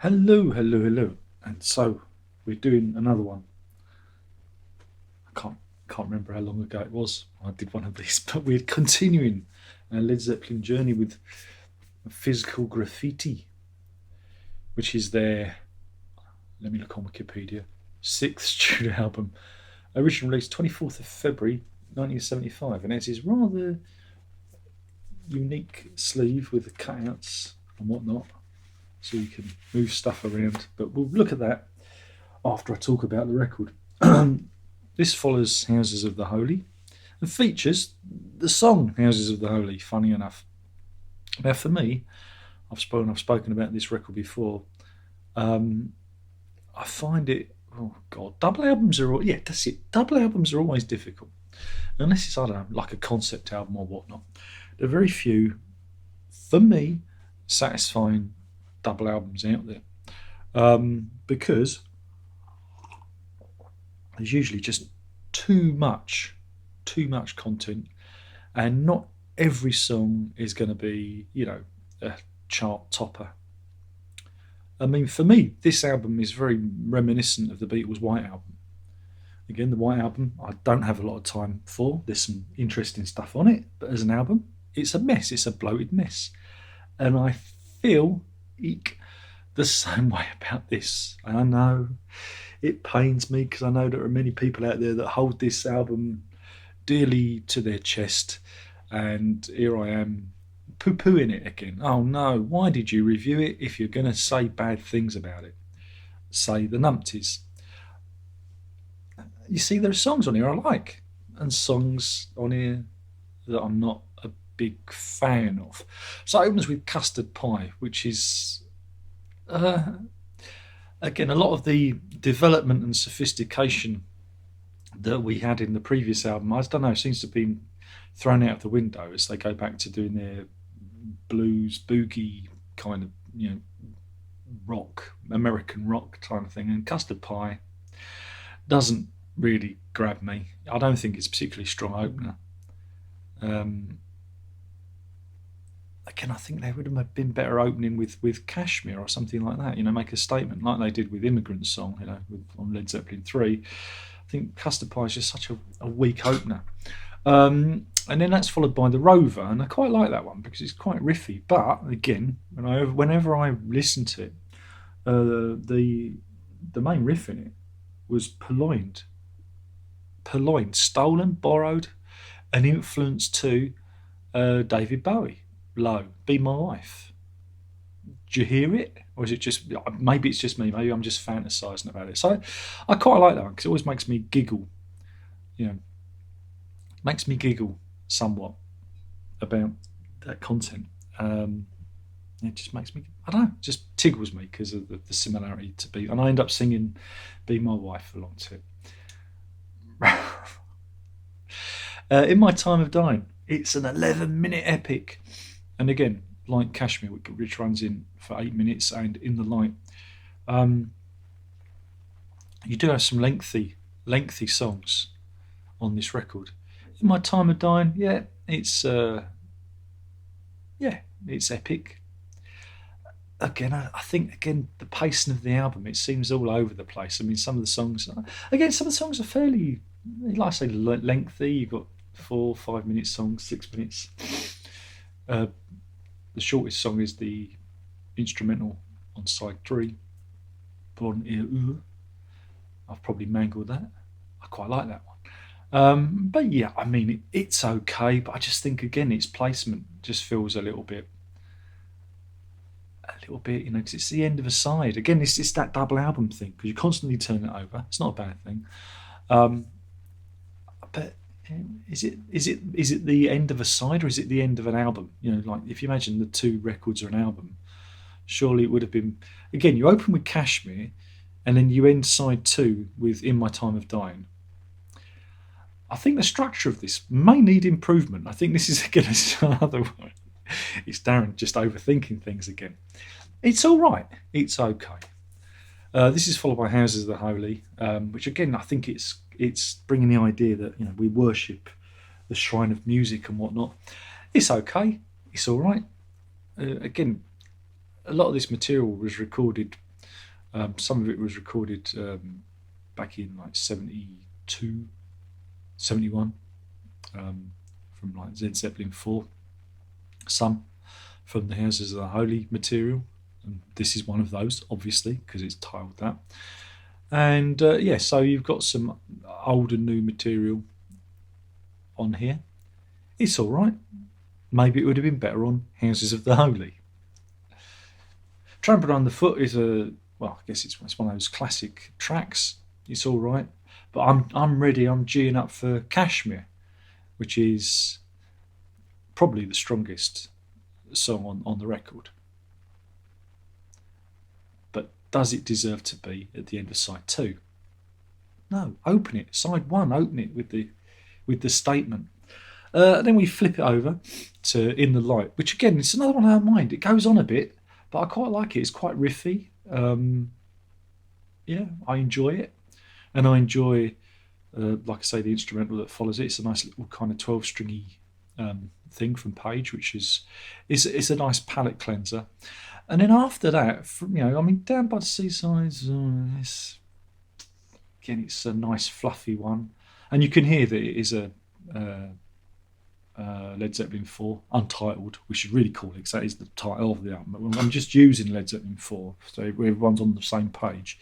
Hello, hello, hello. And so we're doing another one. I can't remember how long ago it was. I did one of these, but we're continuing our Led Zeppelin journey with Physical Graffiti, which is their, let me look on Wikipedia, sixth studio album, originally released 24th of February 1975, and it's his rather unique sleeve with the cutouts and whatnot, so you can move stuff around. But we'll look at that after I talk about the record. This follows Houses of the Holy and features the song Houses of the Holy, funny enough. Now, for me, I've spoken about this record before. Um, I find it, oh God, double albums are, yeah, that's it. Double albums are always difficult. Unless it's, I don't know, like a concept album or whatnot. There are very few, for me, satisfying double albums out there. Because there's usually just too much, too much content, and not every song is going to be, a chart topper. I mean, for me, this album is very reminiscent of the Beatles' White Album. Again, the White Album, I don't have a lot of time for. There's some interesting stuff on it, but as an album, it's a mess. It's a bloated mess. And I feel the same way about this. I know it pains me because I know there are many people out there that hold this album dearly to their chest, and here I am poo-pooing it again. Oh no, why did you review it if you're going to say bad things about it? Say the numpties. You see, there are songs on here I like, and songs on here that I'm not a big fan of. So it opens with Custard Pie, which is uh, again, a lot of the development and sophistication that we had in the previous album, I don't know, seems to have been thrown out of the window as they go back to doing their blues, boogie kind of, rock, American rock kind of thing. And Custard Pie doesn't really grab me. I don't think it's a particularly strong opener. Um, Again, I think they would have been better opening with Kashmir or something like that. Make a statement like they did with Immigrant Song. On Led Zeppelin 3. I think Custard Pie is just such a weak opener. And then that's followed by The Rover, and I quite like that one because it's quite riffy. But again, whenever I listen to it, the main riff in it was purloined, stolen, borrowed, an influence to David Bowie. Low, Be My Wife. Do you hear it, or is it just, maybe it's just me? Maybe I'm just fantasizing about it. So I quite like that one because it always makes me giggle. Makes me giggle somewhat about that content. It just makes me, I don't know, just tickles me because of the similarity to Be, and I end up singing Be My Wife along to it. In My Time of Dying, it's an 11-minute epic. And again, like Kashmir, which runs in for 8 minutes, and In the Light, you do have some lengthy songs on this record. In My Time of Dying, it's it's epic. Again, I think the pacing of the album, it seems all over the place. I mean, some of the songs are fairly, like I say, lengthy. You've got 4-5 minute songs, 6 minutes. The shortest song is the instrumental on side 3, Bon et Eux. I've probably mangled that. I quite like that one. But yeah, I mean, it's okay, but I just think, again, its placement just feels a little bit, because it's the end of a side. Again, it's that double album thing, because you constantly turn it over. It's not a bad thing. But is it the end of a side, or is it the end of an album? Like if you imagine the two records are an album, surely it would have been. Again, you open with Kashmir, and then you end side 2 with In My Time of Dying. I think the structure of this may need improvement. I think this is again another one. It's Darren just overthinking things again. It's all right. It's okay. This is followed by Houses of the Holy, which again I think it's bringing the idea that we worship the shrine of music and whatnot. It's okay. It's all right. Again, a lot of this material was recorded Some of it was recorded back in like 72, 71, from like Zeppelin 4. Some from the Houses of the Holy material. And this is one of those, obviously, because it's titled that. And so you've got some old and new material on here. It's all right. Maybe it would have been better on Houses of the Holy. Trampled Underfoot is I guess it's one of those classic tracks. It's all right, but I'm ready. I'm geeing up for Kashmir, which is probably the strongest song on the record. But does it deserve to be at the end of side 2? No. Open it. Side 1. Open it with the statement. Then we flip it over to In the Light, which again, it's another one I don't mind. It goes on a bit, but I quite like it. It's quite riffy. I enjoy it. And I enjoy, like I say, the instrumental that follows it. It's a nice little kind of 12-stringy thing from Page, which is a nice palate cleanser. And then after that, Down by the Seaside, it's a nice fluffy one. And you can hear that it is a Led Zeppelin 4, Untitled, we should really call it, because that is the title of the album. I'm just using Led Zeppelin 4, so everyone's on the same page.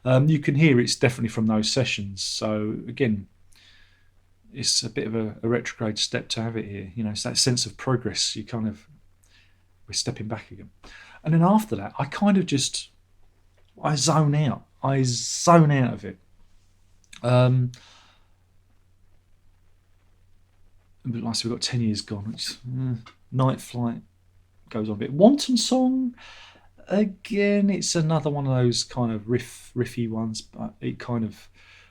You can hear it's definitely from those sessions. So again, it's a bit of a retrograde step to have it here. It's that sense of progress. We're stepping back again. And then after that, I kind of I zone out. I zone out of it. But like I said, we've got 10 Years Gone, which Night Flight goes on a bit. Wanton Song, again, it's another one of those kind of riffy ones, but it kind of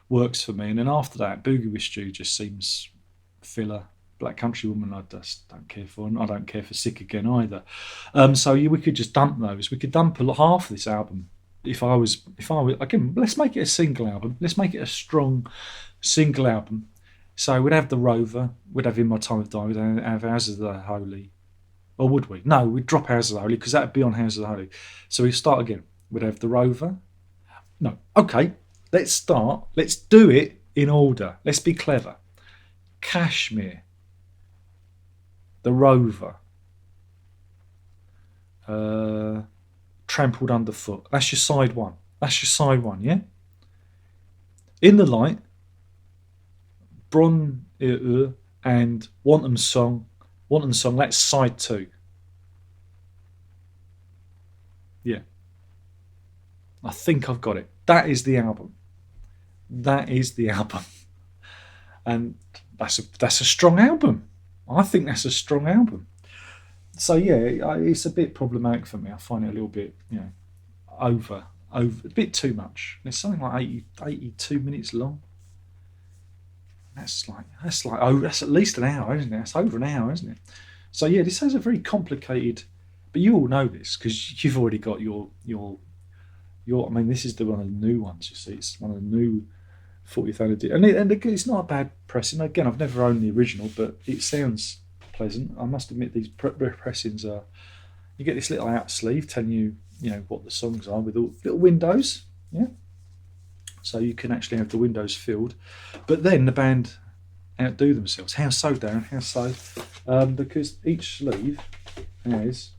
works for me. And then after that, Boogie with Stew just seems filler. Black Country Woman I just don't care for, and I don't care for Sick Again either. We could just dump those. We could dump half of this album. If I was again, let's make it a single album. Let's make it a strong single album. So we'd have The Rover, we'd have In My Time of Dying, we'd have Houses of the Holy. Or would we? No, we'd drop Houses of the Holy, because that would be on Houses of the Holy. So we start again. We'd have The Rover. No. Okay, let's start. Let's do it in order. Let's be clever. Kashmir. The Rover. Trampled Underfoot. That's your side 1. Yeah? In the Light. Bron and Wanton Song, that's side 2. Yeah. I think I've got it. That is the album. And that's a strong album. I think that's a strong album. So yeah, it's a bit problematic for me. I find it a little bit, over a bit too much. It's something like 82 minutes long. That's at least an hour, isn't it? That's over an hour, isn't it? So yeah, this has a very complicated. But you all know this because you've already got your. I mean, this is one of the new ones. You see, it's one of the new 40th anniversary, and it's not a bad pressing. Again, I've never owned the original, but it sounds pleasant. I must admit, these pressings are. You get this little out sleeve telling you, what the songs are with all little windows. Yeah. So you can actually have the windows filled. But then the band outdo themselves. How so, Darren? How so? Because each sleeve has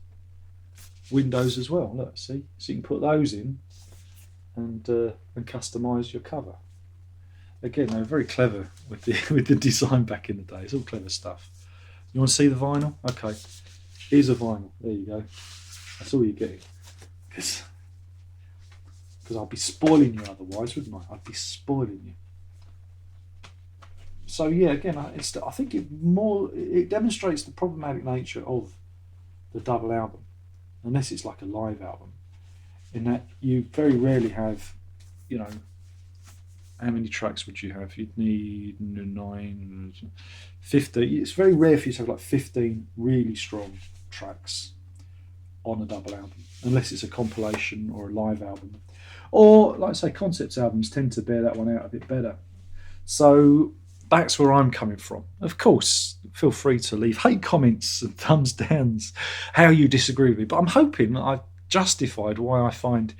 windows as well. Look, see? So you can put those in and customise your cover. Again, they were very clever with the design back in the day. It's all clever stuff. You want to see the vinyl? Okay. Here's a vinyl. There you go. That's all you're getting. Because I'd be spoiling you otherwise, wouldn't I? I'd be spoiling you. So yeah, again, I think it demonstrates the problematic nature of the double album, unless it's like a live album, in that you very rarely have, how many tracks would you have? You'd need 9, 15. It's very rare for you to have like 15 really strong tracks on a double album, unless it's a compilation or a live album. Or, like I say, concept albums tend to bear that one out a bit better. So that's where I'm coming from. Of course, feel free to leave hate comments and thumbs downs, how you disagree with me. But I'm hoping that I've justified why I find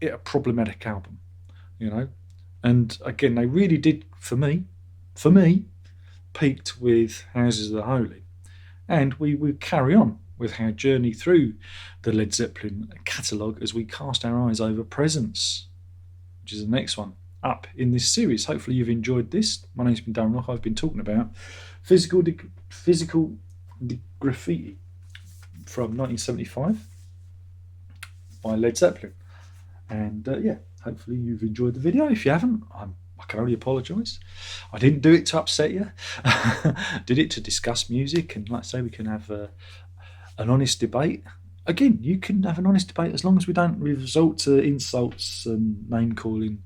it a problematic album, you know. And again, they really did, for me, peaked with Houses of the Holy. And we will carry on with our journey through the Led Zeppelin catalogue as we cast our eyes over Presence, which is the next one up in this series. Hopefully you've enjoyed this. My name's been Darren Rock. I've been talking about Physical Graffiti from 1975 by Led Zeppelin. And yeah, hopefully you've enjoyed the video. If you haven't, I can only apologise. I didn't do it to upset you. Did it to discuss music, and like I say, we can have an honest debate. Again, you can have an honest debate as long as we don't resort to insults and name calling.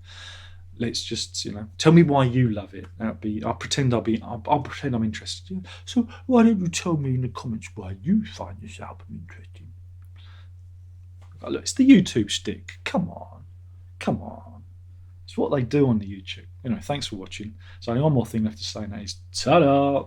Let's just, tell me why you love it. I'll pretend I'm interested. So why don't you tell me in the comments why you find this album interesting? Oh, look, it's the YouTube stick. Come on. It's what they do on the YouTube. Anyway, thanks for watching. So only one more thing left to say, and that is ta-da!